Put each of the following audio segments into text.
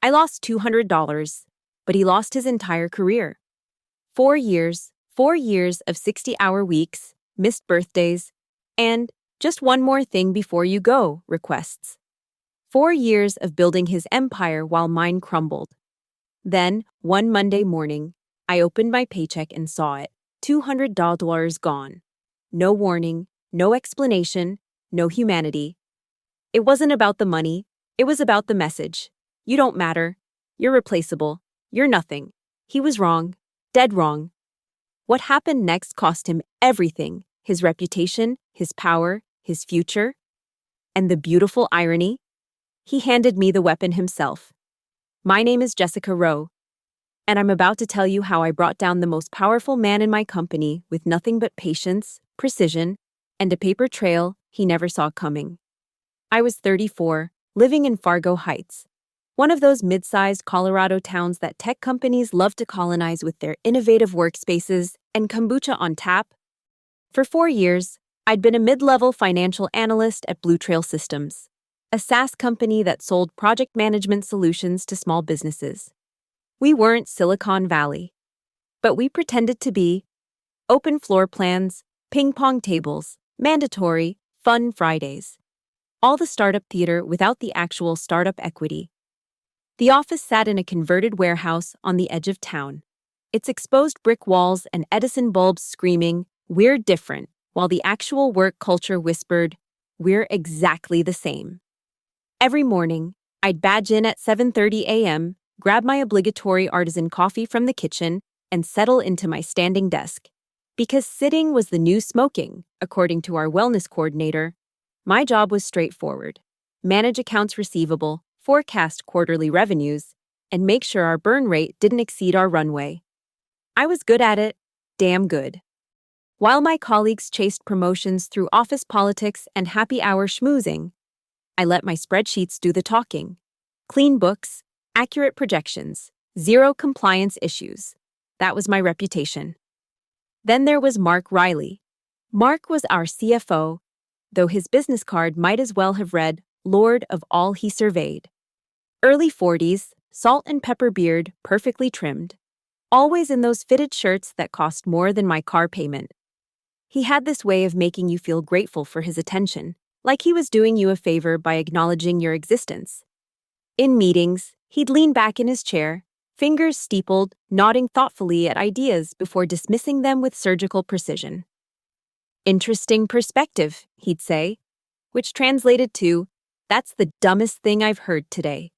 I lost $200, but he lost his entire career. 4 years of 60-hour weeks, missed birthdays, and just one more thing before you go requests. 4 years of building his empire while mine crumbled. Then, one Monday morning, I opened my paycheck and saw it, $200 gone. No warning, no explanation, no humanity. It wasn't about the money, it was about the message. You don't matter. You're replaceable. You're nothing. He was wrong. Dead wrong. What happened next cost him everything: his reputation, his power, his future. And the beautiful irony? He handed me the weapon himself. My name is Jessica Rowe, and I'm about to tell you how I brought down the most powerful man in my company with nothing but patience, precision, and a paper trail he never saw coming. I was 34, living in Fargo Heights, one of those mid-sized Colorado towns that tech companies love to colonize with their innovative workspaces and kombucha on tap. For 4 years, I'd been a mid-level financial analyst at Blue Trail Systems, a SaaS company that sold project management solutions to small businesses. We weren't Silicon Valley, but we pretended to be. Open floor plans, ping-pong tables, mandatory, fun Fridays. All the startup theater without the actual startup equity. The office sat in a converted warehouse on the edge of town, its exposed brick walls and Edison bulbs screaming, "We're different," while the actual work culture whispered, "We're exactly the same." Every morning, I'd badge in at 7:30 a.m., grab my obligatory artisan coffee from the kitchen, and settle into my standing desk. Because sitting was the new smoking, according to our wellness coordinator. My job was straightforward: manage accounts receivable, forecast quarterly revenues, and make sure our burn rate didn't exceed our runway. I was good at it, damn good. While my colleagues chased promotions through office politics and happy hour schmoozing, I let my spreadsheets do the talking. Clean books, accurate projections, zero compliance issues. That was my reputation. Then there was Mark Riley. Mark was our CFO, though his business card might as well have read, Lord of all he surveyed. Early 40s, salt and pepper beard, perfectly trimmed. Always in those fitted shirts that cost more than my car payment. He had this way of making you feel grateful for his attention, like he was doing you a favor by acknowledging your existence. In meetings, he'd lean back in his chair, fingers steepled, nodding thoughtfully at ideas before dismissing them with surgical precision. "Interesting perspective," he'd say, which translated to, "That's the dumbest thing I've heard today."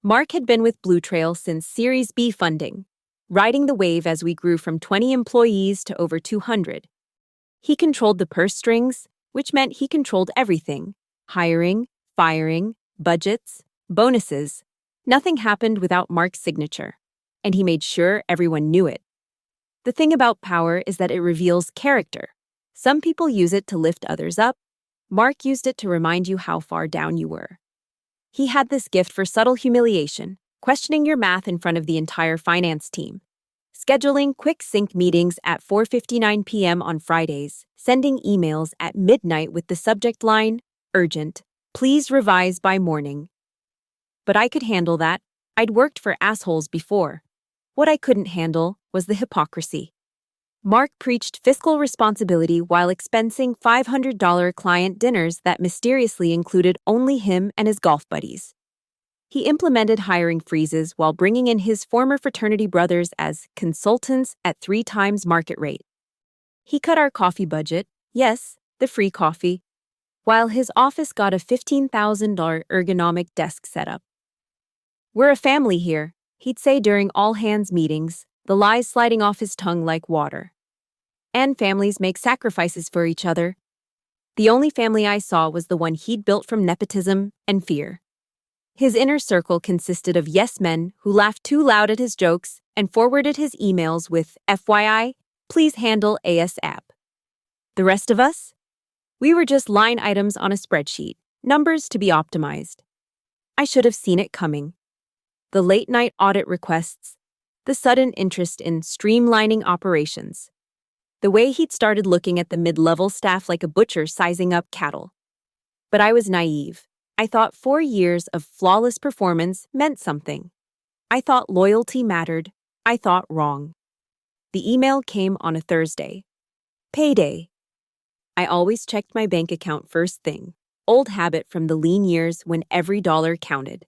Mark had been with Blue Trail since Series B funding, riding the wave as we grew from 20 employees to over 200. He controlled the purse strings, which meant he controlled everything: hiring, firing, budgets, bonuses. Nothing happened without Mark's signature, and he made sure everyone knew it. The thing about power is that it reveals character. Some people use it to lift others up. Mark used it to remind you how far down you were. He had this gift for subtle humiliation, questioning your math in front of the entire finance team, scheduling quick sync meetings at 4:59 p.m. on Fridays, sending emails at midnight with the subject line, "Urgent, please revise by morning." But I could handle that. I'd worked for assholes before. What I couldn't handle was the hypocrisy. Mark preached fiscal responsibility while expensing $500 client dinners that mysteriously included only him and his golf buddies. He implemented hiring freezes while bringing in his former fraternity brothers as consultants at 3 times market rate. He cut our coffee budget, yes, the free coffee, while his office got a $15,000 ergonomic desk setup. "We're a family here," he'd say during all-hands meetings, the lies sliding off his tongue like water. And families make sacrifices for each other. The only family I saw was the one he'd built from nepotism and fear. His inner circle consisted of yes men who laughed too loud at his jokes and forwarded his emails with FYI, please handle ASAP. The rest of us? We were just line items on a spreadsheet, numbers to be optimized. I should have seen it coming. The late-night audit requests, the sudden interest in streamlining operations, the way he'd started looking at the mid-level staff like a butcher sizing up cattle. But I was naive. I thought 4 years of flawless performance meant something. I thought loyalty mattered. I thought wrong. The email came on a Thursday. Payday. I always checked my bank account first thing. Old habit from the lean years when every dollar counted.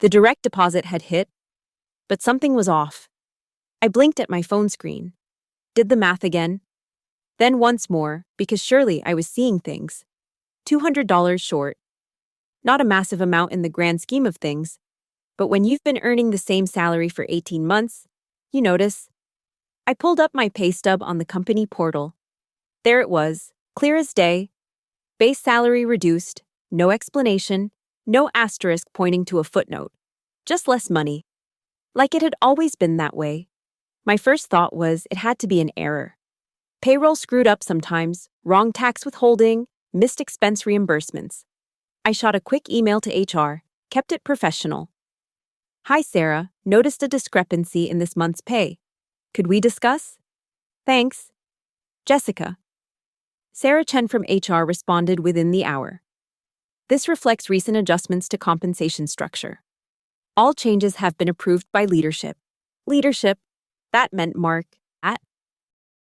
The direct deposit had hit, but something was off. I blinked at my phone screen, did the math again, then once more, because surely I was seeing things. $200 short. Not a massive amount in the grand scheme of things, but when you've been earning the same salary for 18 months, you notice. I pulled up my pay stub on the company portal. There it was, clear as day. Base salary reduced, no explanation, no asterisk pointing to a footnote. Just less money. Like it had always been that way. My first thought was it had to be an error. Payroll screwed up sometimes, wrong tax withholding, missed expense reimbursements. I shot a quick email to HR, kept it professional. Hi Sarah, noticed a discrepancy in this month's pay. Could we discuss? Thanks. Jessica. Sarah Chen from HR responded within the hour. This reflects recent adjustments to compensation structure. All changes have been approved by leadership. Leadership, that meant Mark.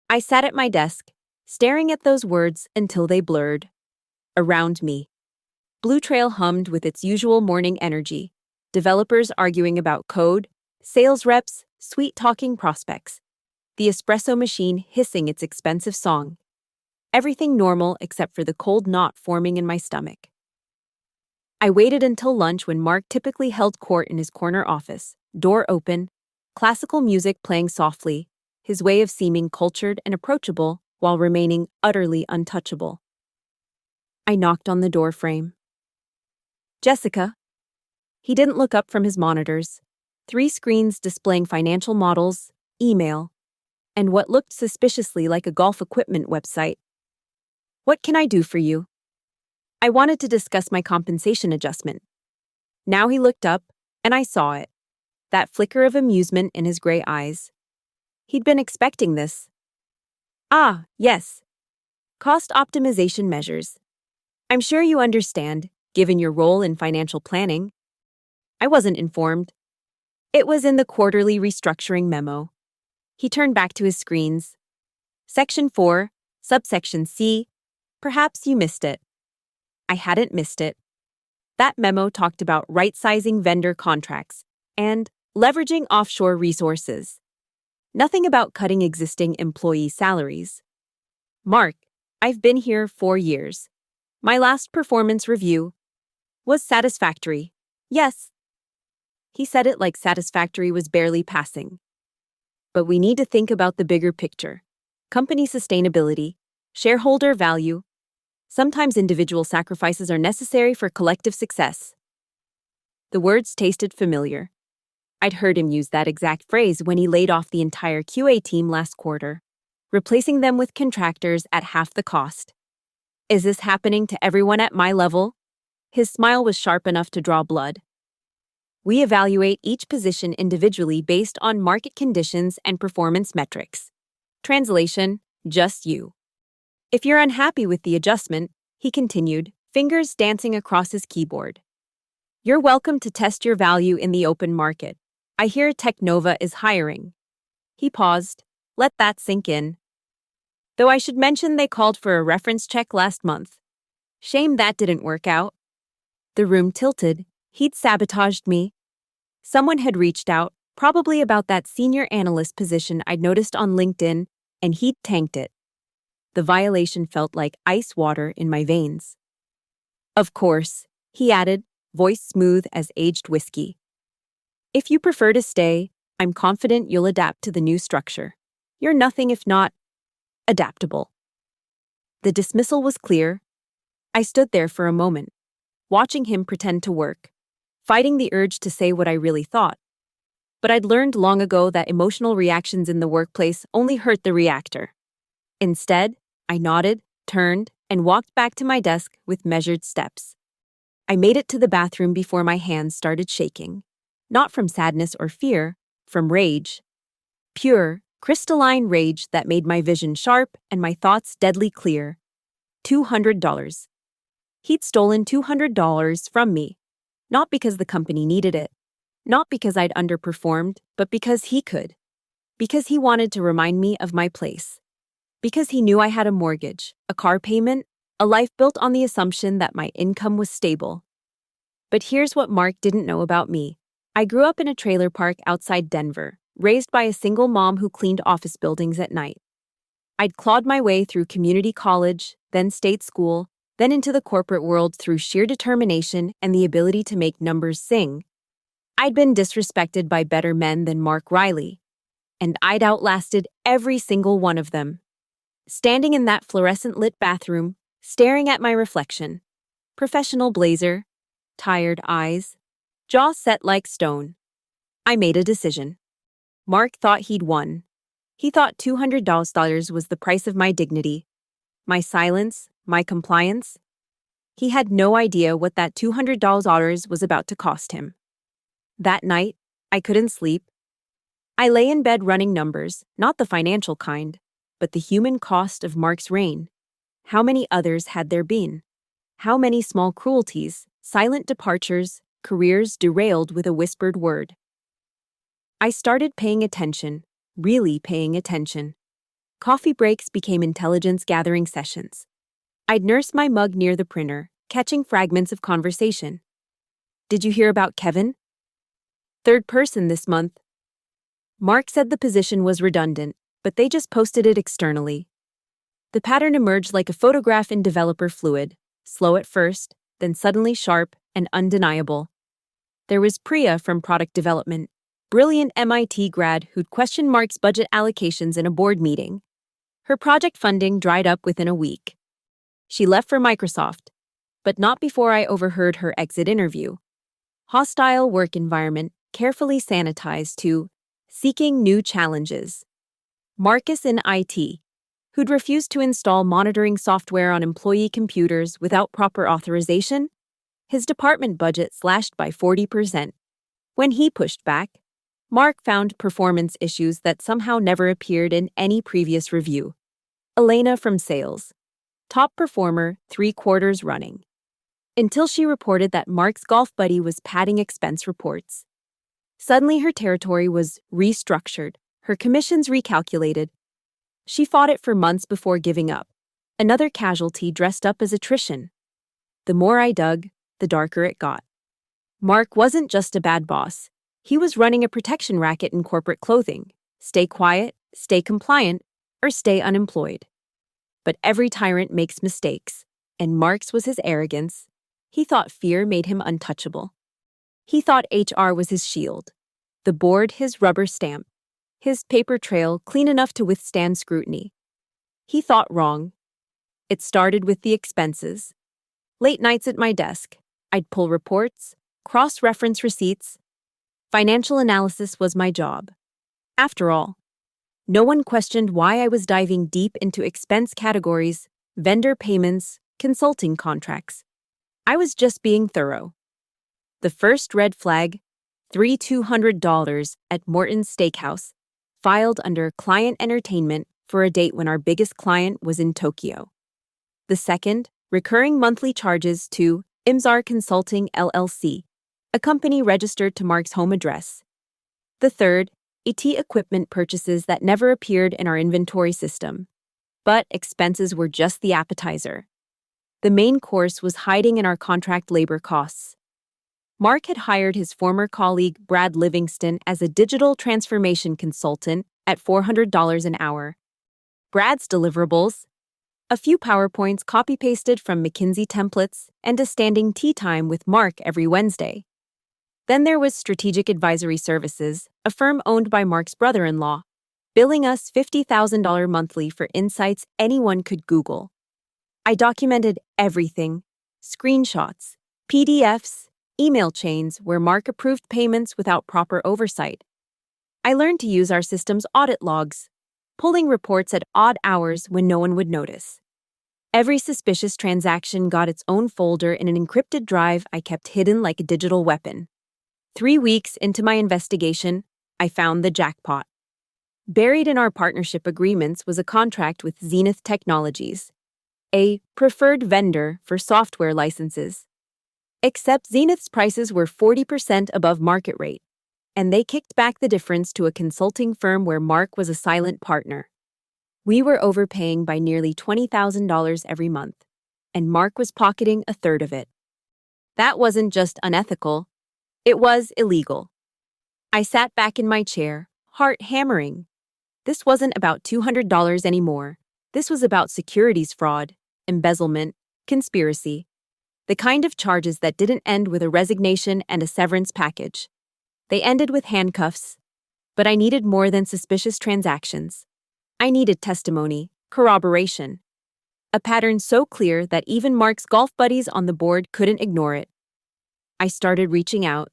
I sat at my desk, staring at those words until they blurred. Around me. Blue Trail hummed with its usual morning energy. Developers arguing about code, sales reps, sweet-talking prospects. The espresso machine hissing its expensive song. Everything normal except for the cold knot forming in my stomach. I waited until lunch when Mark typically held court in his corner office, door open, classical music playing softly, his way of seeming cultured and approachable while remaining utterly untouchable. I knocked on the door frame. Jessica. He didn't look up from his monitors. 3 screens displaying financial models, email, and what looked suspiciously like a golf equipment website. What can I do for you? I wanted to discuss my compensation adjustment. Now he looked up, and I saw it. That flicker of amusement in his gray eyes. He'd been expecting this. Ah, yes. Cost optimization measures. I'm sure you understand, given your role in financial planning. I wasn't informed. It was in the quarterly restructuring memo. He turned back to his screens. Section 4, subsection C. Perhaps you missed it. I hadn't missed it. That memo talked about right-sizing vendor contracts and leveraging offshore resources. Nothing about cutting existing employee salaries. Mark, I've been here 4 years. My last performance review was satisfactory. Yes. He said it like satisfactory was barely passing. But we need to think about the bigger picture. Company sustainability, shareholder value. Sometimes individual sacrifices are necessary for collective success. The words tasted familiar. I'd heard him use that exact phrase when he laid off the entire QA team last quarter, replacing them with contractors at half the cost. Is this happening to everyone at my level? His smile was sharp enough to draw blood. We evaluate each position individually based on market conditions and performance metrics. Translation, just you. If you're unhappy with the adjustment, he continued, fingers dancing across his keyboard. You're welcome to test your value in the open market. I hear Technova is hiring. He paused. Let that sink in. Though I should mention they called for a reference check last month. Shame that didn't work out. The room tilted. He'd sabotaged me. Someone had reached out, probably about that senior analyst position I'd noticed on LinkedIn, and he'd tanked it. The violation felt like ice water in my veins. Of course, he added, voice smooth as aged whiskey. If you prefer to stay, I'm confident you'll adapt to the new structure. You're nothing if not adaptable. The dismissal was clear. I stood there for a moment, watching him pretend to work, fighting the urge to say what I really thought. But I'd learned long ago that emotional reactions in the workplace only hurt the reactor. Instead, I nodded, turned, and walked back to my desk with measured steps. I made it to the bathroom before my hands started shaking. Not from sadness or fear, from rage. Pure, crystalline rage that made my vision sharp and my thoughts deadly clear. $200. He'd stolen $200 from me, not because the company needed it, not because I'd underperformed, but because he could. Because he wanted to remind me of my place. Because he knew I had a mortgage, a car payment, a life built on the assumption that my income was stable. But here's what Mark didn't know about me. I grew up in a trailer park outside Denver, raised by a single mom who cleaned office buildings at night. I'd clawed my way through community college, then state school, then into the corporate world through sheer determination and the ability to make numbers sing. I'd been disrespected by better men than Mark Riley, and I'd outlasted every single one of them. Standing in that fluorescent-lit bathroom, staring at my reflection, professional blazer, tired eyes, jaw set like stone, I made a decision. Mark thought he'd won. He thought $200 was the price of my dignity, my silence, my compliance. He had no idea what that $200 was about to cost him. That night, I couldn't sleep. I lay in bed running numbers, not the financial kind, but the human cost of Mark's reign. How many others had there been? How many small cruelties, silent departures, careers derailed with a whispered word? I started paying attention, really paying attention. Coffee breaks became intelligence-gathering sessions. I'd nurse my mug near the printer, catching fragments of conversation. Did you hear about Kevin? Third person this month. Mark said the position was redundant, but they just posted it externally. The pattern emerged like a photograph in developer fluid, slow at first, then suddenly sharp and undeniable. There was Priya from product development, brilliant MIT grad who'd questioned Mark's budget allocations in a board meeting. Her project funding dried up within a week. She left for Microsoft, but not before I overheard her exit interview. Hostile work environment, carefully sanitized to seeking new challenges. Marcus in IT, who'd refused to install monitoring software on employee computers without proper authorization, his department budget slashed by 40%. When he pushed back, Mark found performance issues that somehow never appeared in any previous review. Elena from sales, top performer 3 quarters running. Until she reported that Mark's golf buddy was padding expense reports. Suddenly her territory was restructured, her commissions recalculated. She fought it for months before giving up, another casualty dressed up as attrition. The more I dug, the darker it got. Mark wasn't just a bad boss. He was running a protection racket in corporate clothing. Stay quiet, stay compliant, or stay unemployed. But every tyrant makes mistakes, and Mark's was his arrogance. He thought fear made him untouchable. He thought HR was his shield, the board his rubber stamp, his paper trail clean enough to withstand scrutiny. He thought wrong. It started with the expenses. Late nights at my desk, I'd pull reports, cross-reference receipts. Financial analysis was my job. After all, no one questioned why I was diving deep into expense categories, vendor payments, consulting contracts. I was just being thorough. The first red flag, $200 at Morton's Steakhouse, filed under client entertainment for a date when our biggest client was in Tokyo. The second, recurring monthly charges to Imzar Consulting LLC, a company registered to Mark's home address. The third, IT equipment purchases that never appeared in our inventory system. But expenses were just the appetizer. The main course was hiding in our contract labor costs. Mark had hired his former colleague Brad Livingston as a digital transformation consultant at $400 an hour. Brad's deliverables: a few PowerPoints copy-pasted from McKinsey templates and a standing tea time with Mark every Wednesday. Then there was Strategic Advisory Services, a firm owned by Mark's brother-in-law, billing us $50,000 monthly for insights anyone could Google. I documented everything: screenshots, PDFs, email chains where Mark approved payments without proper oversight. I learned to use our system's audit logs, pulling reports at odd hours when no one would notice. Every suspicious transaction got its own folder in an encrypted drive I kept hidden like a digital weapon. 3 weeks into my investigation, I found the jackpot. Buried in our partnership agreements was a contract with Zenith Technologies. a preferred vendor for software licenses. Except Zenith's prices were 40% above market rate, and they kicked back the difference to a consulting firm where Mark was a silent partner. We were overpaying by nearly $20,000 every month, and Mark was pocketing a third of it. That wasn't just unethical, it was illegal. I sat back in my chair, heart hammering. This wasn't about $200 anymore. This was about securities fraud, embezzlement, conspiracy. The kind of charges that didn't end with a resignation and a severance package. They ended with handcuffs. But I needed more than suspicious transactions. I needed testimony, corroboration. A pattern so clear that even Mark's golf buddies on the board couldn't ignore it. I started reaching out.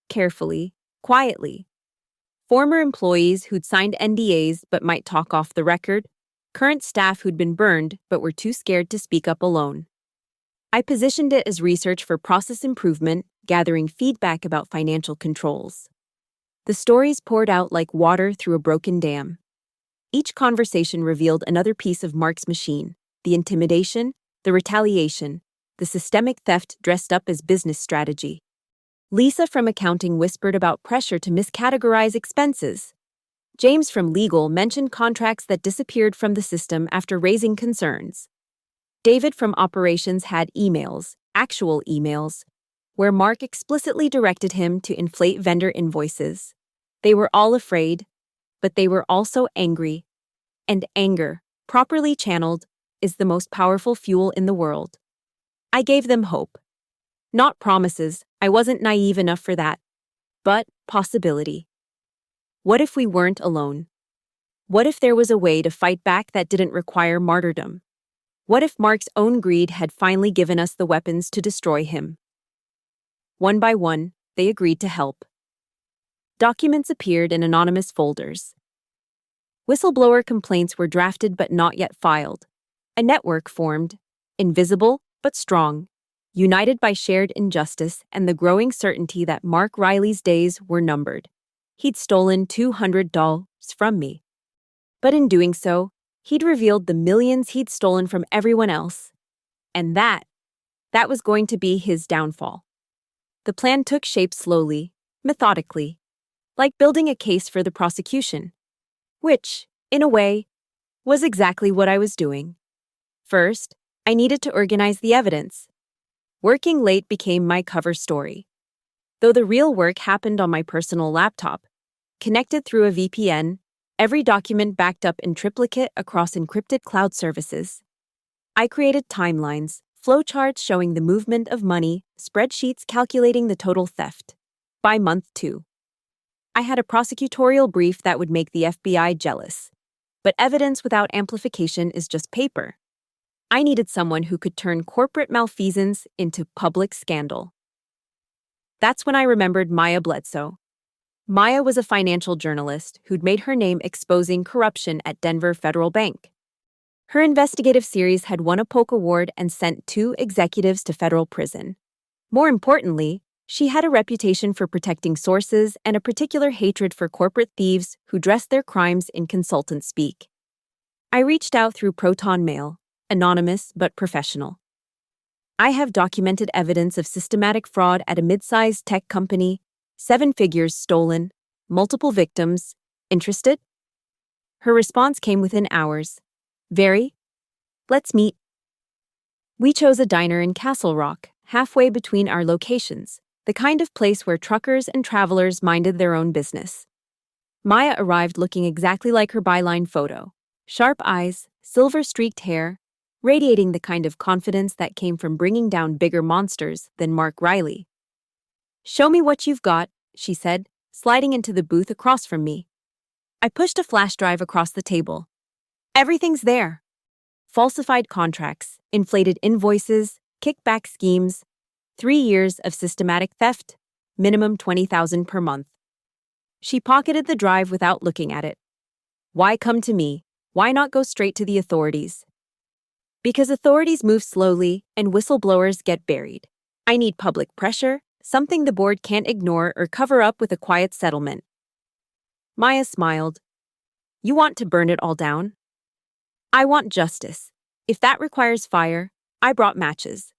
Carefully, quietly. Former employees who'd signed NDAs but might talk off the record. Current staff who'd been burned but were too scared to speak up alone. I positioned it as research for process improvement, gathering feedback about financial controls. The stories poured out like water through a broken dam. Each conversation revealed another piece of Mark's machine, the intimidation, the retaliation, the systemic theft dressed up as business strategy. Lisa from accounting whispered about pressure to miscategorize expenses. James from legal mentioned contracts that disappeared from the system after raising concerns. David from operations had emails, actual emails, where Mark explicitly directed him to inflate vendor invoices. They were all afraid, but they were also angry. And anger, properly channeled, is the most powerful fuel in the world. I gave them hope. Not promises, I wasn't naive enough for that. But possibility. What if we weren't alone? What if there was a way to fight back that didn't require martyrdom? What if Mark's own greed had finally given us the weapons to destroy him? One by one, they agreed to help. Documents appeared in anonymous folders. Whistleblower complaints were drafted but not yet filed. A network formed, invisible but strong, united by shared injustice and the growing certainty that Mark Riley's days were numbered. He'd stolen $200 from me. But in doing so, he'd revealed the millions he'd stolen from everyone else. And that was going to be his downfall. The plan took shape slowly, methodically, like building a case for the prosecution. Which, in a way, was exactly what I was doing. First, I needed to organize the evidence. Working late became my cover story. Though the real work happened on my personal laptop, connected through a VPN, every document backed up in triplicate across encrypted cloud services. I created timelines, flowcharts showing the movement of money, spreadsheets calculating the total theft. By month 2. I had a prosecutorial brief that would make the FBI jealous. But evidence without amplification is just paper. I needed someone who could turn corporate malfeasance into public scandal. That's when I remembered Maya Bledsoe. Maya was a financial journalist who'd made her name exposing corruption at Denver Federal Bank. Her investigative series had won a Polk Award and sent 2 executives to federal prison. More importantly, she had a reputation for protecting sources and a particular hatred for corporate thieves who dressed their crimes in consultant speak. I reached out through Proton Mail, anonymous but professional. I have documented evidence of systematic fraud at a mid-sized tech company, 7 figures stolen, multiple victims. Interested? Her response came within hours. Very? Let's meet. We chose a diner in Castle Rock, halfway between our locations, the kind of place where truckers and travelers minded their own business. Maya arrived looking exactly like her byline photo. Sharp eyes, silver-streaked hair, radiating the kind of confidence that came from bringing down bigger monsters than Mark Riley. "Show me what you've got," she said, sliding into the booth across from me. I pushed a flash drive across the table. Everything's there. Falsified contracts, inflated invoices, kickback schemes, 3 years of systematic theft, minimum $20,000 per month. She pocketed the drive without looking at it. Why come to me? Why not go straight to the authorities? Because authorities move slowly and whistleblowers get buried. I need public pressure, something the board can't ignore or cover up with a quiet settlement. Maya smiled. You want to burn it all down? I want justice. If that requires fire, I brought matches.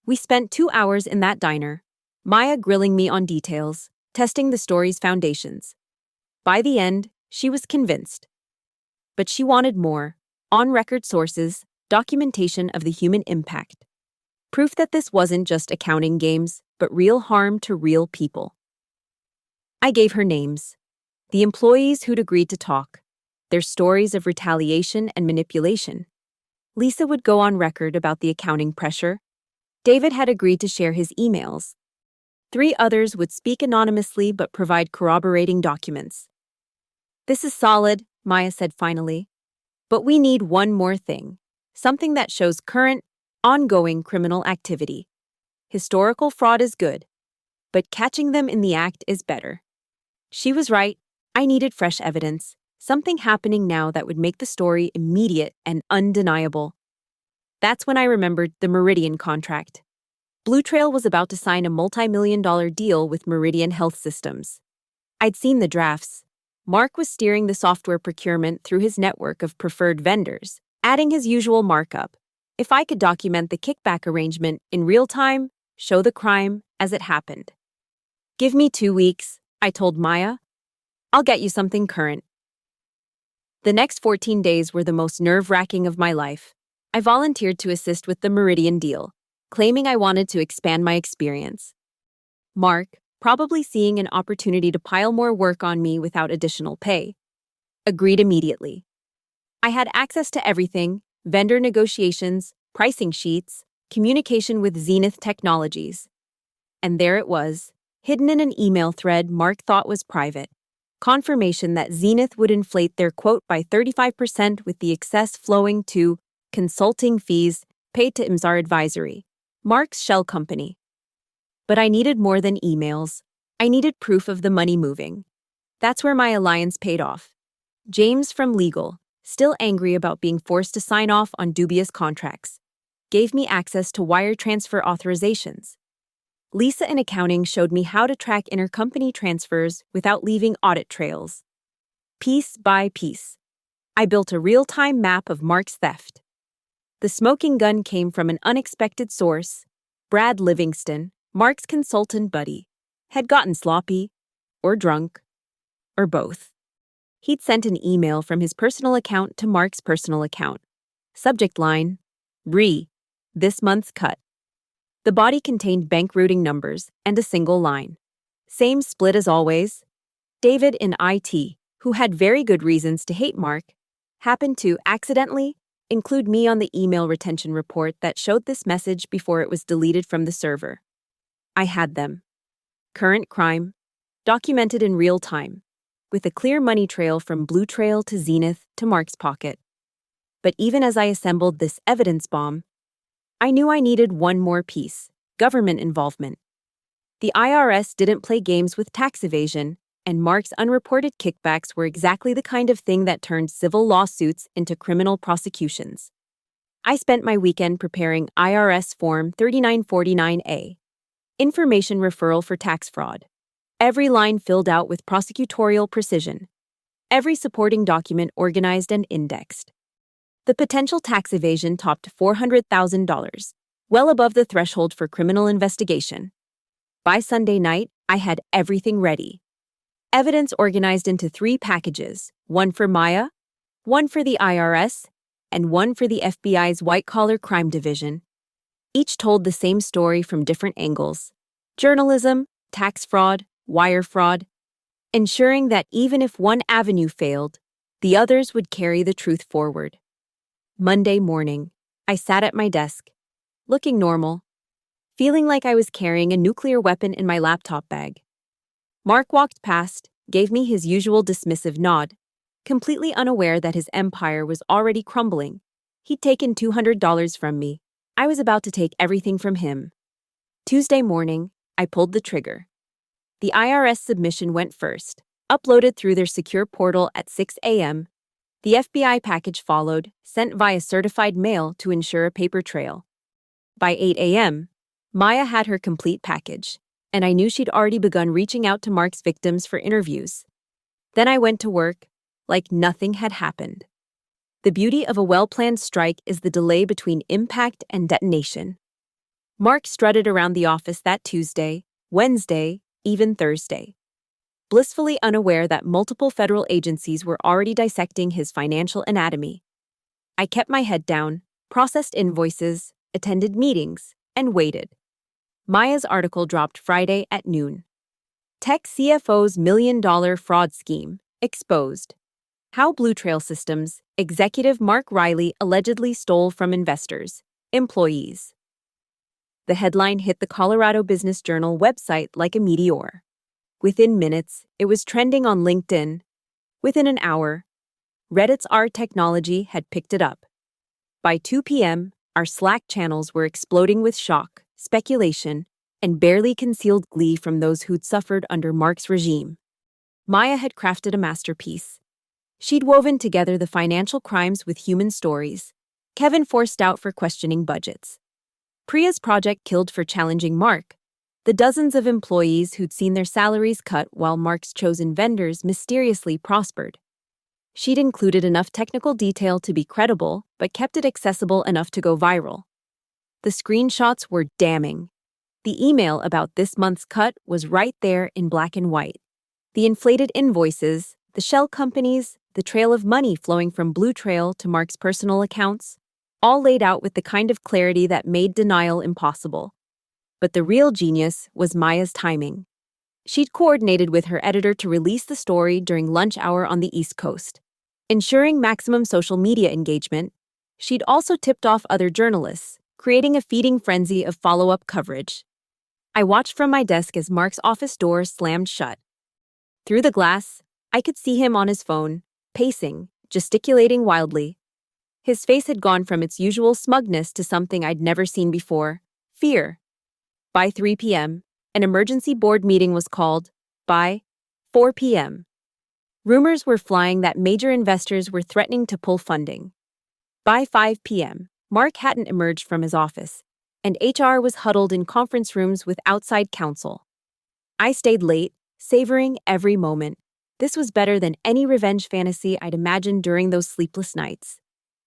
We spent 2 hours in that diner, Maya grilling me on details, testing the story's foundations. By the end, she was convinced. But she wanted more: on-record sources, documentation of the human impact. Proof that this wasn't just accounting games, but real harm to real people. I gave her names. The employees who'd agreed to talk. Their stories of retaliation and manipulation. Lisa would go on record about the accounting pressure. David had agreed to share his emails. 3 others would speak anonymously but provide corroborating documents. This is solid, Maya said finally. But we need one more thing. Something that shows current, ongoing criminal activity. Historical fraud is good, but catching them in the act is better. She was right. I needed fresh evidence, something happening now that would make the story immediate and undeniable. That's when I remembered the Meridian contract. Blue Trail was about to sign a multi-million-dollar deal with Meridian Health Systems. I'd seen the drafts. Mark was steering the software procurement through his network of preferred vendors, adding his usual markup. If I could document the kickback arrangement in real time, show the crime as it happened. Give me 2 weeks, I told Maya. I'll get you something current. The next 14 days were the most nerve-wracking of my life. I volunteered to assist with the Meridian deal, claiming I wanted to expand my experience. Mark, probably seeing an opportunity to pile more work on me without additional pay, agreed immediately. I had access to everything: vendor negotiations, pricing sheets, communication with Zenith Technologies. And there it was, hidden in an email thread Mark thought was private. Confirmation that Zenith would inflate their quote by 35% with the excess flowing to consulting fees paid to Imzar Advisory, Mark's shell company. But I needed more than emails. I needed proof of the money moving. That's where my alliance paid off. James from legal, still angry about being forced to sign off on dubious contracts, gave me access to wire transfer authorizations. Lisa in accounting showed me how to track intercompany transfers without leaving audit trails. Piece by piece, I built a real-time map of Mark's theft. The smoking gun came from an unexpected source. Brad Livingston, Mark's consultant buddy, had gotten sloppy, or drunk, or both. He'd sent an email from his personal account to Mark's personal account. Subject line: this month's cut. The body contained bank routing numbers and a single line. Same split as always. David in IT, who had very good reasons to hate Mark, happened to accidentally include me on the email retention report that showed this message before it was deleted from the server. I had them. Current crime, documented in real time, with a clear money trail from Blue Trail to Zenith to Mark's pocket. But even as I assembled this evidence bomb, I knew I needed one more piece: government involvement. The IRS didn't play games with tax evasion, and Mark's unreported kickbacks were exactly the kind of thing that turned civil lawsuits into criminal prosecutions. I spent my weekend preparing IRS Form 3949A, information referral for tax fraud. Every line filled out with prosecutorial precision. Every supporting document organized and indexed. The potential tax evasion topped $400,000, well above the threshold for criminal investigation. By Sunday night, I had everything ready. Evidence organized into 3 packages: one for Maya, one for the IRS, and one for the FBI's white-collar crime division. Each told the same story from different angles: journalism, tax fraud, wire fraud, ensuring that even if one avenue failed, the others would carry the truth forward. Monday morning, I sat at my desk, looking normal, feeling like I was carrying a nuclear weapon in my laptop bag. Mark walked past, gave me his usual dismissive nod, completely unaware that his empire was already crumbling. He'd taken $200 from me. I was about to take everything from him. Tuesday morning, I pulled the trigger. The IRS submission went first, uploaded through their secure portal at 6 a.m. The FBI package followed, sent via certified mail to ensure a paper trail. By 8 a.m., Maya had her complete package, and I knew she'd already begun reaching out to Mark's victims for interviews. Then I went to work, like nothing had happened. The beauty of a well-planned strike is the delay between impact and detonation. Mark strutted around the office that Tuesday, Wednesday, even Thursday, blissfully unaware that multiple federal agencies were already dissecting his financial anatomy. I kept my head down, processed invoices, attended meetings, and waited. Maya's article dropped Friday at noon. Tech CFO's million-dollar fraud scheme exposed. How Blue Trail Systems executive Mark Riley allegedly stole from investors, employees. The headline hit the Colorado Business Journal website like a meteor. Within minutes, it was trending on LinkedIn. Within an hour, Reddit's R Technology had picked it up. By 2 p.m., our Slack channels were exploding with shock, speculation, and barely concealed glee from those who'd suffered under Mark's regime. Maya had crafted a masterpiece. She'd woven together the financial crimes with human stories. Kevin forced out for questioning budgets. Priya's project killed for challenging Mark. The dozens of employees who'd seen their salaries cut while Mark's chosen vendors mysteriously prospered. She'd included enough technical detail to be credible, but kept it accessible enough to go viral. The screenshots were damning. The email about this month's cut was right there in black and white. The inflated invoices, the shell companies, the trail of money flowing from Blue Trail to Mark's personal accounts, all laid out with the kind of clarity that made denial impossible. But the real genius was Maya's timing. She'd coordinated with her editor to release the story during lunch hour on the East Coast. Ensuring maximum social media engagement, she'd also tipped off other journalists, creating a feeding frenzy of follow-up coverage. I watched from my desk as Mark's office door slammed shut. Through the glass, I could see him on his phone, pacing, gesticulating wildly. His face had gone from its usual smugness to something I'd never seen before, fear. By 3 p.m., an emergency board meeting was called. By 4 p.m., rumors were flying that major investors were threatening to pull funding. By 5 p.m., Mark hadn't emerged from his office, and HR was huddled in conference rooms with outside counsel. I stayed late, savoring every moment. This was better than any revenge fantasy I'd imagined during those sleepless nights.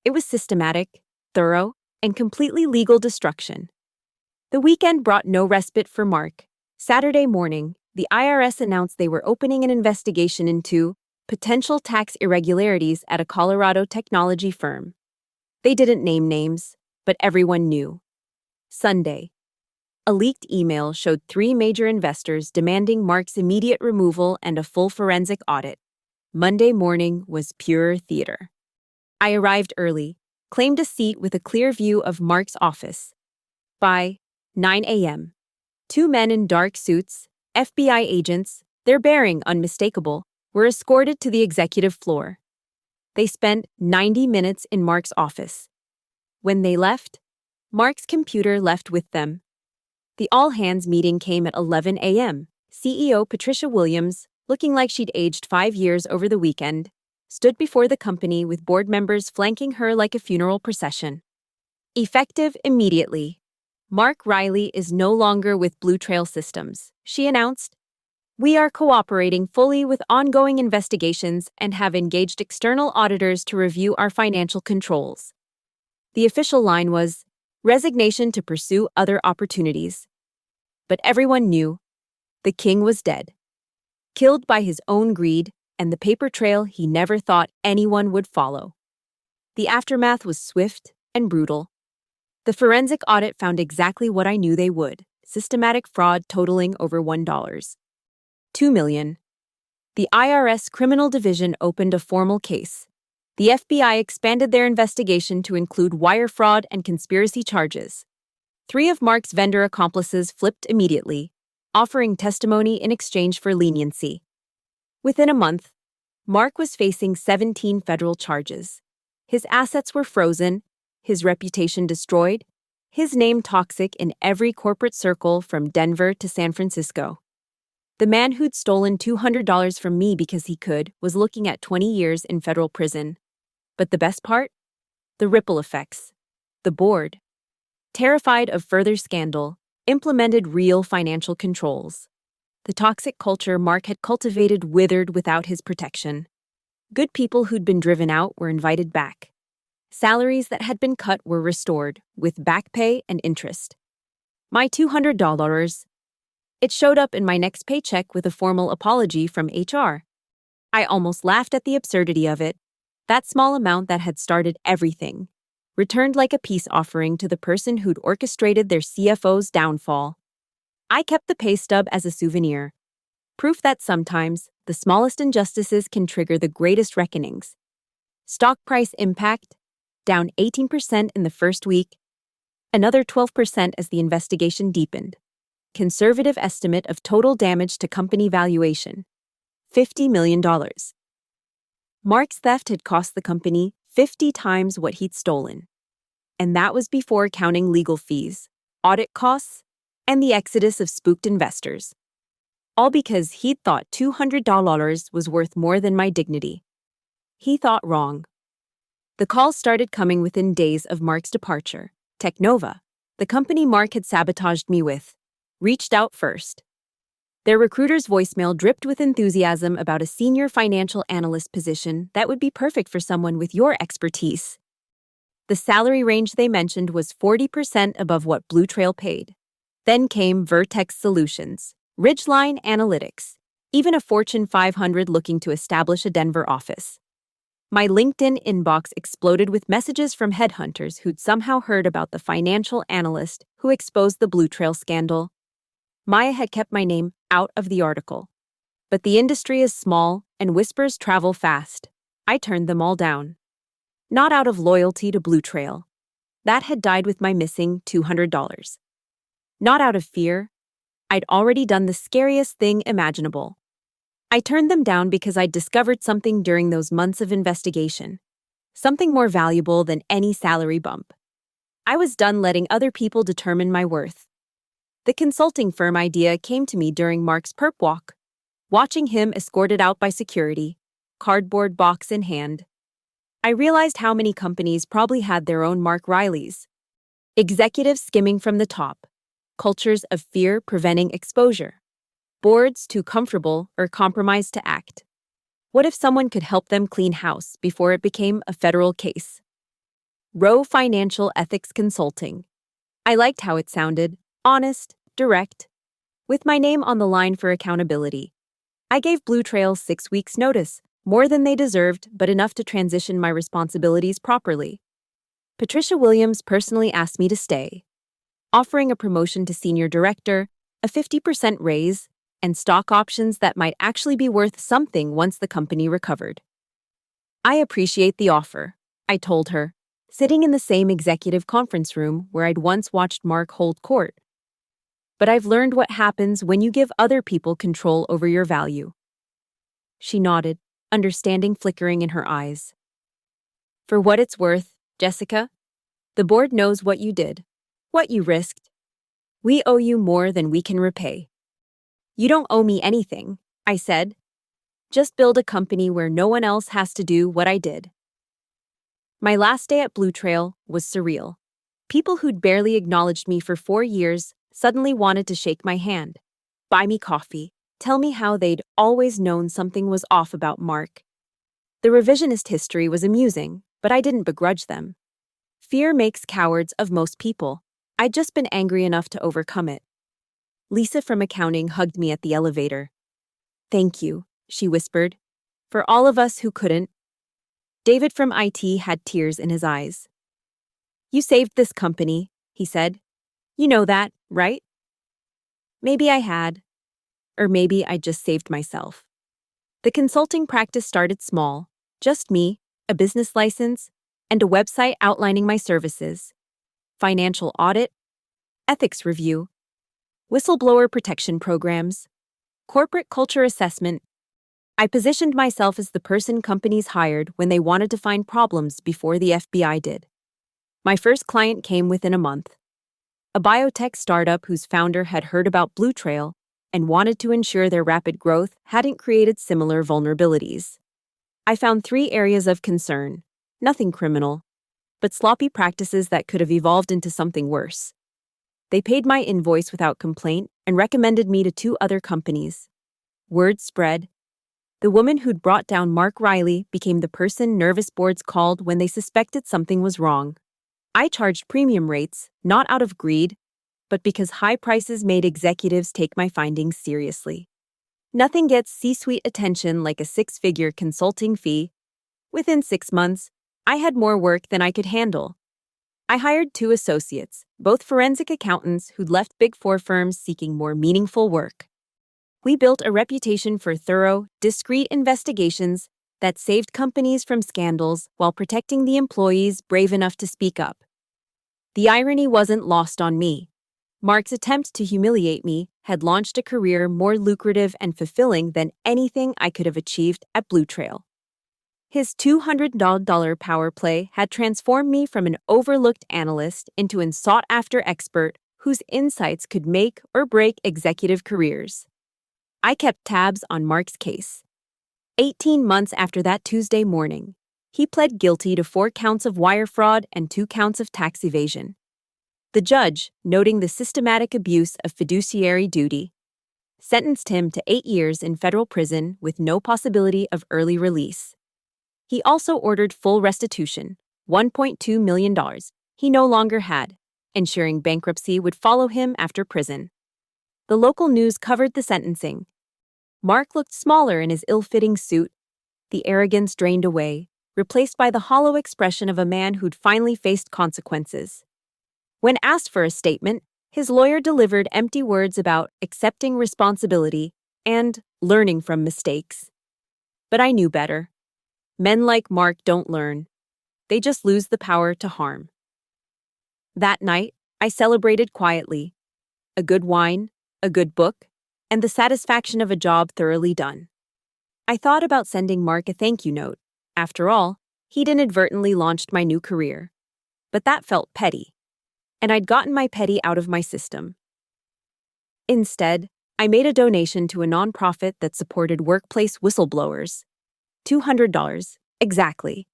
It was systematic, thorough, and completely legal destruction. The weekend brought no respite for Mark. Saturday morning, the IRS announced they were opening an investigation into potential tax irregularities at a Colorado technology firm. They didn't name names, but everyone knew. Sunday, a leaked email showed 3 major investors demanding Mark's immediate removal and a full forensic audit. Monday morning was pure theater. I arrived early, claimed a seat with a clear view of Mark's office. By 9 a.m., 2 men in dark suits, FBI agents, their bearing unmistakable, were escorted to the executive floor. They spent 90 minutes in Mark's office. When they left, Mark's computer left with them. The all-hands meeting came at 11 a.m. CEO Patricia Williams, looking like she'd aged 5 years over the weekend, stood before the company with board members flanking her like a funeral procession. Effective immediately, Mark Riley is no longer with Blue Trail Systems, she announced. We are cooperating fully with ongoing investigations and have engaged external auditors to review our financial controls. The official line was, resignation to pursue other opportunities. But everyone knew the king was dead, killed by his own greed and the paper trail he never thought anyone would follow. The aftermath was swift and brutal. The forensic audit found exactly what I knew they would: systematic fraud totaling over $2 million. The IRS Criminal Division opened a formal case. The FBI expanded their investigation to include wire fraud and conspiracy charges. 3 of Mark's vendor accomplices flipped immediately, offering testimony in exchange for leniency. Within a month, Mark was facing 17 federal charges. His assets were frozen, his reputation destroyed, his name toxic in every corporate circle from Denver to San Francisco. The man who'd stolen $200 from me because he could was looking at 20 years in federal prison. But the best part? The ripple effects. The board, terrified of further scandal, implemented real financial controls. The toxic culture Mark had cultivated withered without his protection. Good people who'd been driven out were invited back. Salaries that had been cut were restored, with back pay and interest. My $200, it showed up in my next paycheck with a formal apology from HR. I almost laughed at the absurdity of it. That small amount that had started everything, returned like a peace offering to the person who'd orchestrated their CFO's downfall. I kept the pay stub as a souvenir, proof that sometimes the smallest injustices can trigger the greatest reckonings. Stock price impact, down 18% in the first week, another 12% as the investigation deepened. Conservative estimate of total damage to company valuation, $50 million. Mark's theft had cost the company 50 times what he'd stolen. And that was before counting legal fees, audit costs, and the exodus of spooked investors. All because he'd thought $200 was worth more than my dignity. He thought wrong. The calls started coming within days of Mark's departure. Technova, the company Mark had sabotaged me with, reached out first. Their recruiter's voicemail dripped with enthusiasm about a senior financial analyst position that would be perfect for someone with your expertise. The salary range they mentioned was 40% above what Blue Trail paid. Then came Vertex Solutions, Ridgeline Analytics, even a Fortune 500 looking to establish a Denver office. My LinkedIn inbox exploded with messages from headhunters who'd somehow heard about the financial analyst who exposed the Blue Trail scandal. Maya had kept my name out of the article. But the industry is small and whispers travel fast. I turned them all down. Not out of loyalty to Blue Trail. That had died with my missing $200. Not out of fear. I'd already done the scariest thing imaginable. I turned them down because I'd discovered something during those months of investigation. Something more valuable than any salary bump. I was done letting other people determine my worth. The consulting firm idea came to me during Mark's perp walk. Watching him escorted out by security, cardboard box in hand, I realized how many companies probably had their own Mark Rileys. Executives skimming from the top, cultures of fear preventing exposure, boards too comfortable or compromised to act. What if someone could help them clean house before it became a federal case? Rowe Financial Ethics Consulting. I liked how it sounded, honest, direct, with my name on the line for accountability. I gave Blue Trail 6 weeks' notice, more than they deserved, but enough to transition my responsibilities properly. Patricia Williams personally asked me to stay, offering a promotion to senior director, a 50% raise, and stock options that might actually be worth something once the company recovered. I appreciate the offer, I told her, sitting in the same executive conference room where I'd once watched Mark hold court. But I've learned what happens when you give other people control over your value. She nodded, understanding flickering in her eyes. For what it's worth, Jessica, the board knows what you did, what you risked. We owe you more than we can repay. You don't owe me anything, I said. Just build a company where no one else has to do what I did. My last day at Blue Trail was surreal. People who'd barely acknowledged me for 4 years suddenly wanted to shake my hand, buy me coffee, tell me how they'd always known something was off about Mark. The revisionist history was amusing, but I didn't begrudge them. Fear makes cowards of most people. I'd just been angry enough to overcome it. Lisa from accounting hugged me at the elevator. Thank you, she whispered, for all of us who couldn't. David from IT had tears in his eyes. You saved this company, he said. You know that, right? Maybe I had. Or maybe I just saved myself. The consulting practice started small, just me, a business license, and a website outlining my services. Financial audit, ethics review, whistleblower protection programs, corporate culture assessment. I positioned myself as the person companies hired when they wanted to find problems before the FBI did. My first client came within a month. A biotech startup whose founder had heard about Blue Trail and wanted to ensure their rapid growth hadn't created similar vulnerabilities. I found 3 areas of concern, nothing criminal, but sloppy practices that could have evolved into something worse. They paid my invoice without complaint and recommended me to 2 other companies. Word spread. The woman who'd brought down Mark Riley became the person nervous boards called when they suspected something was wrong. I charged premium rates, not out of greed, but because high prices made executives take my findings seriously. Nothing gets C-suite attention like a six-figure consulting fee. Within 6 months, I had more work than I could handle. I hired 2 associates, both forensic accountants who'd left Big Four firms seeking more meaningful work. We built a reputation for thorough, discreet investigations that saved companies from scandals while protecting the employees brave enough to speak up. The irony wasn't lost on me. Mark's attempt to humiliate me had launched a career more lucrative and fulfilling than anything I could have achieved at Blue Trail. His $200 power play had transformed me from an overlooked analyst into a sought-after expert whose insights could make or break executive careers. I kept tabs on Mark's case. 18 months after that Tuesday morning, he pled guilty to 4 counts of wire fraud and 2 counts of tax evasion. The judge, noting the systematic abuse of fiduciary duty, sentenced him to 8 years in federal prison with no possibility of early release. He also ordered full restitution, $1.2 million he no longer had, ensuring bankruptcy would follow him after prison. The local news covered the sentencing. Mark looked smaller in his ill-fitting suit, the arrogance drained away, replaced by the hollow expression of a man who'd finally faced consequences. When asked for a statement, his lawyer delivered empty words about accepting responsibility and learning from mistakes. But I knew better. Men like Mark don't learn. They just lose the power to harm. That night, I celebrated quietly. A good wine, a good book, and the satisfaction of a job thoroughly done. I thought about sending Mark a thank you note. After all, he'd inadvertently launched my new career. But that felt petty. And I'd gotten my petty out of my system. Instead, I made a donation to a nonprofit that supported workplace whistleblowers. $200, exactly.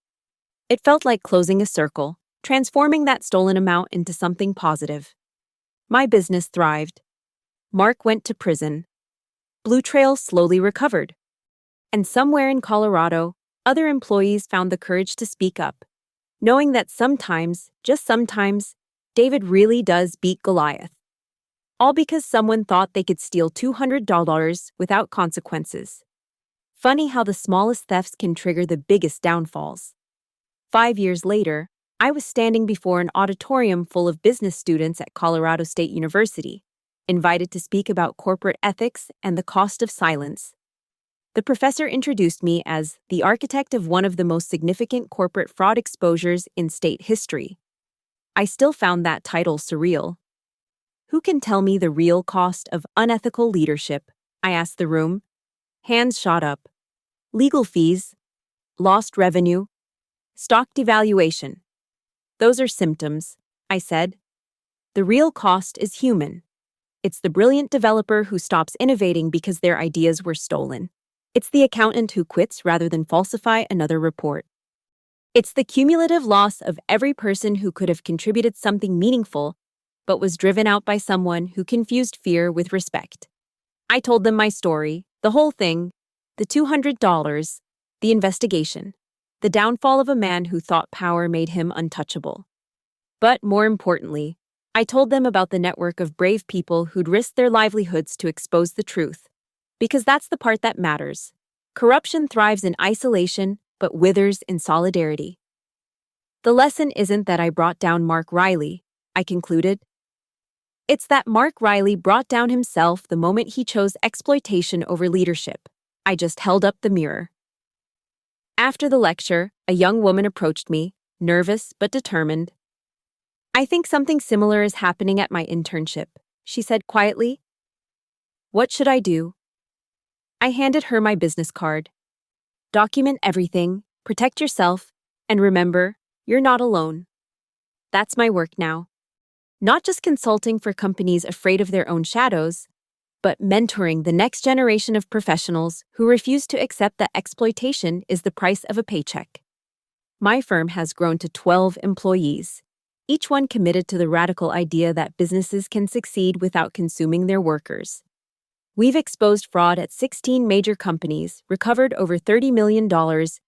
It felt like closing a circle, transforming that stolen amount into something positive. My business thrived. Mark went to prison. Blue Trail slowly recovered. And somewhere in Colorado, other employees found the courage to speak up, knowing that sometimes, just sometimes, David really does beat Goliath. All because someone thought they could steal $200 without consequences. Funny how the smallest thefts can trigger the biggest downfalls. 5 years later, I was standing before an auditorium full of business students at Colorado State University, invited to speak about corporate ethics and the cost of silence. The professor introduced me as the architect of one of the most significant corporate fraud exposures in state history. I still found that title surreal. Who can tell me the real cost of unethical leadership? I asked the room. Hands shot up. Legal fees, lost revenue, stock devaluation. Those are symptoms, I said. The real cost is human. It's the brilliant developer who stops innovating because their ideas were stolen. It's the accountant who quits rather than falsify another report. It's the cumulative loss of every person who could have contributed something meaningful, but was driven out by someone who confused fear with respect. I told them my story, the whole thing, the $200, the investigation, the downfall of a man who thought power made him untouchable. But more importantly, I told them about the network of brave people who'd risked their livelihoods to expose the truth. Because that's the part that matters. Corruption thrives in isolation, but withers in solidarity. The lesson isn't that I brought down Mark Riley, I concluded. It's that Mark Riley brought down himself the moment he chose exploitation over leadership. I just held up the mirror. After the lecture, a young woman approached me, nervous but determined. I think something similar is happening at my internship, she said quietly. What should I do? I handed her my business card. Document everything, protect yourself, and remember, you're not alone. That's my work now. Not just consulting for companies afraid of their own shadows, but mentoring the next generation of professionals who refuse to accept that exploitation is the price of a paycheck. My firm has grown to 12 employees, each one committed to the radical idea that businesses can succeed without consuming their workers. We've exposed fraud at 16 major companies, recovered over $30 million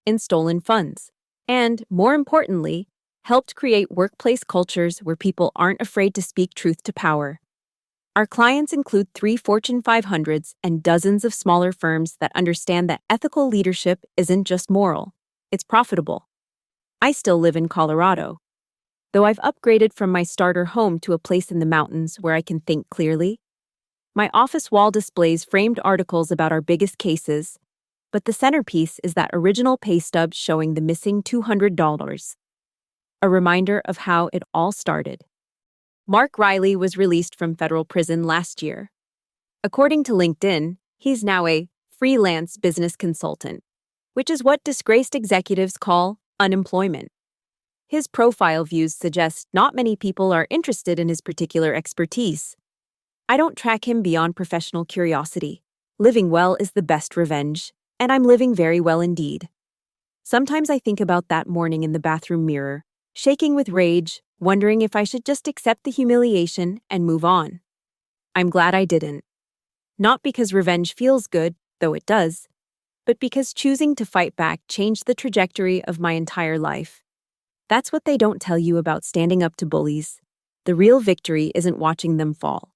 in stolen funds, and, more importantly, helped create workplace cultures where people aren't afraid to speak truth to power. Our clients include 3 Fortune 500s and dozens of smaller firms that understand that ethical leadership isn't just moral, it's profitable. I still live in Colorado, though I've upgraded from my starter home to a place in the mountains where I can think clearly. My office wall displays framed articles about our biggest cases, but the centerpiece is that original pay stub showing the missing $200. A reminder of how it all started. Mark Riley was released from federal prison last year. According to LinkedIn, he's now a freelance business consultant, which is what disgraced executives call unemployment. His profile views suggest not many people are interested in his particular expertise. I don't track him beyond professional curiosity. Living well is the best revenge, and I'm living very well indeed. Sometimes I think about that morning in the bathroom mirror, shaking with rage, wondering if I should just accept the humiliation and move on. I'm glad I didn't. Not because revenge feels good, though it does, but because choosing to fight back changed the trajectory of my entire life. That's what they don't tell you about standing up to bullies. The real victory isn't watching them fall.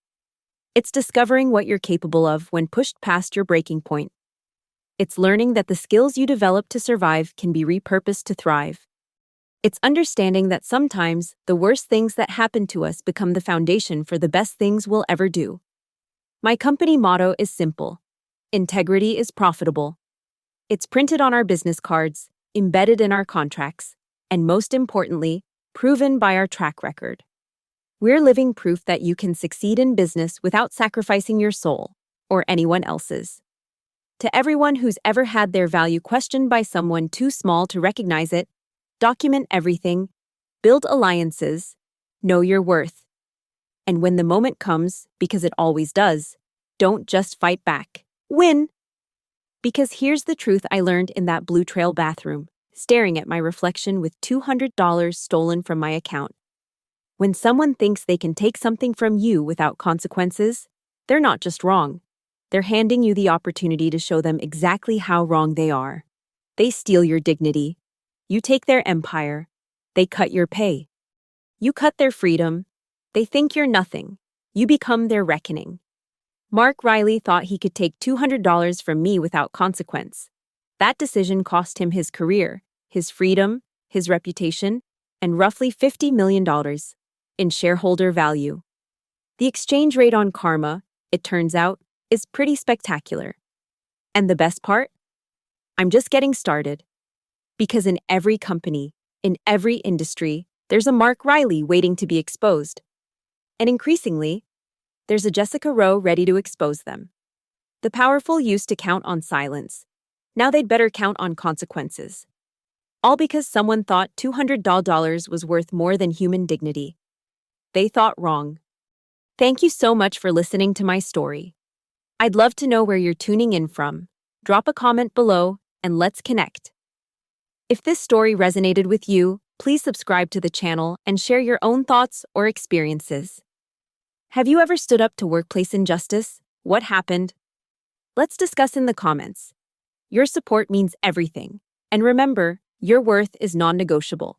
It's discovering what you're capable of when pushed past your breaking point. It's learning that the skills you develop to survive can be repurposed to thrive. It's understanding that sometimes the worst things that happen to us become the foundation for the best things we'll ever do. My company motto is simple: integrity is profitable. It's printed on our business cards, embedded in our contracts, and most importantly, proven by our track record. We're living proof that you can succeed in business without sacrificing your soul, or anyone else's. To everyone who's ever had their value questioned by someone too small to recognize it, document everything, build alliances, know your worth. And when the moment comes, because it always does, don't just fight back. Win! Because here's the truth I learned in that Blue Trail bathroom, staring at my reflection with $200 stolen from my account. When someone thinks they can take something from you without consequences, they're not just wrong. They're handing you the opportunity to show them exactly how wrong they are. They steal your dignity. You take their empire. They cut your pay. You cut their freedom. They think you're nothing. You become their reckoning. Mark Riley thought he could take $200 from me without consequence. That decision cost him his career, his freedom, his reputation, and roughly $50 million in shareholder value. The exchange rate on karma, it turns out, is pretty spectacular. And the best part? I'm just getting started. Because in every company, in every industry, there's a Mark Riley waiting to be exposed. And increasingly, there's a Jessica Rowe ready to expose them. The powerful used to count on silence. Now they'd better count on consequences. All because someone thought $200 was worth more than human dignity. They thought wrong. Thank you so much for listening to my story. I'd love to know where you're tuning in from. Drop a comment below and let's connect. If this story resonated with you, please subscribe to the channel and share your own thoughts or experiences. Have you ever stood up to workplace injustice? What happened? Let's discuss in the comments. Your support means everything. And remember, your worth is non-negotiable.